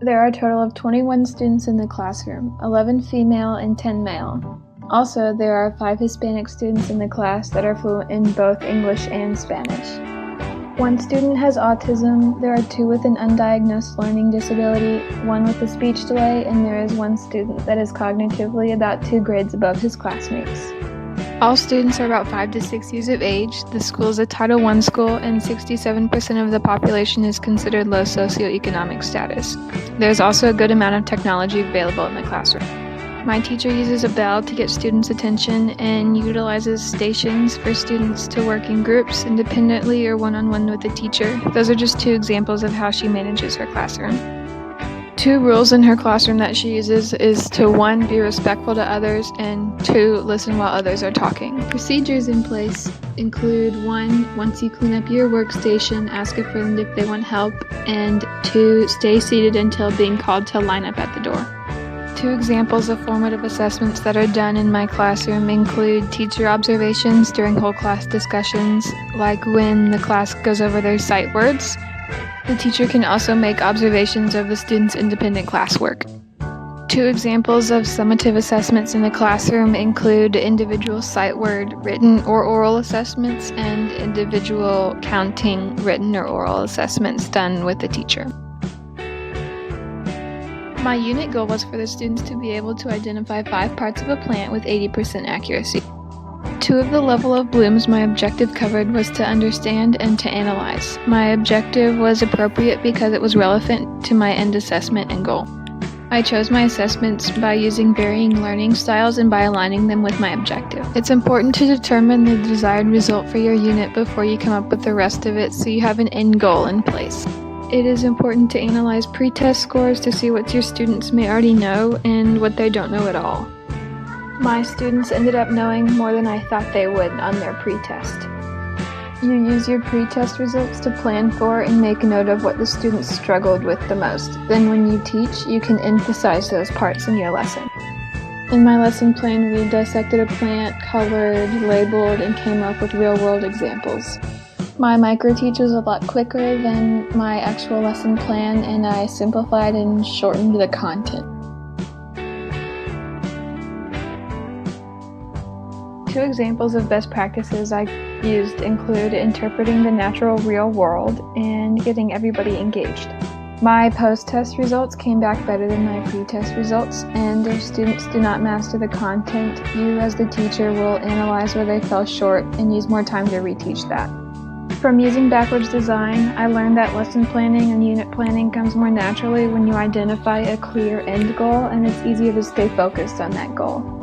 There are a total of 21 students in the classroom, 11 female and 10 male. Also, there are 5 Hispanic students in the class that are fluent in both English and Spanish. One student has autism, there are 2 with an undiagnosed learning disability, 1 with a speech delay, and there is 1 student that is cognitively about 2 grades above his classmates. All students are about 5 to 6 years of age. The school is a Title I school, and 67% of the population is considered low socioeconomic status. There's also a good amount of technology available in the classroom. My teacher uses a bell to get students' attention and utilizes stations for students to work in groups, independently or one-on-one with the teacher. Those are just 2 examples of how she manages her classroom. 2 rules in her classroom that she uses is to 1, be respectful to others, and 2, listen while others are talking. Procedures in place include 1, once you clean up your workstation, ask a friend if they want help, and 2, stay seated until being called to line up at the door. 2 examples of formative assessments that are done in my classroom include teacher observations during whole class discussions, like when the class goes over their sight words. The teacher can also make observations of the students' independent classwork. 2 examples of summative assessments in the classroom include individual sight word written or oral assessments and individual counting written or oral assessments done with the teacher. My unit goal was for the students to be able to identify 5 parts of a plant with 80% accuracy. 2 of the level of blooms my objective covered was to understand and to analyze. My objective was appropriate because it was relevant to my end assessment and goal. I chose my assessments by using varying learning styles and by aligning them with my objective. It's important to determine the desired result for your unit before you come up with the rest of it so you have an end goal in place. It is important to analyze pre-test scores to see what your students may already know and what they don't know at all. My students ended up knowing more than I thought they would on their pre-test. You use your pre-test results to plan for and make a note of what the students struggled with the most. Then when you teach, you can emphasize those parts in your lesson. In my lesson plan, we dissected a plant, colored, labeled, and came up with real-world examples. My micro-teach was a lot quicker than my actual lesson plan, and I simplified and shortened the content. 2 examples of best practices I used include interpreting the natural real world and getting everybody engaged. My post-test results came back better than my pre-test results, and if students do not master the content, you as the teacher will analyze where they fell short and use more time to reteach that. From using backwards design, I learned that lesson planning and unit planning comes more naturally when you identify a clear end goal, and it's easier to stay focused on that goal.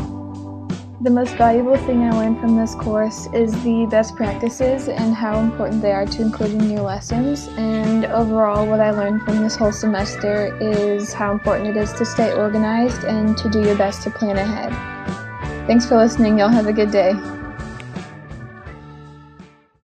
The most valuable thing I learned from this course is the best practices and how important they are to include in your lessons, and overall what I learned from this whole semester is how important it is to stay organized and to do your best to plan ahead. Thanks for listening. Y'all have a good day.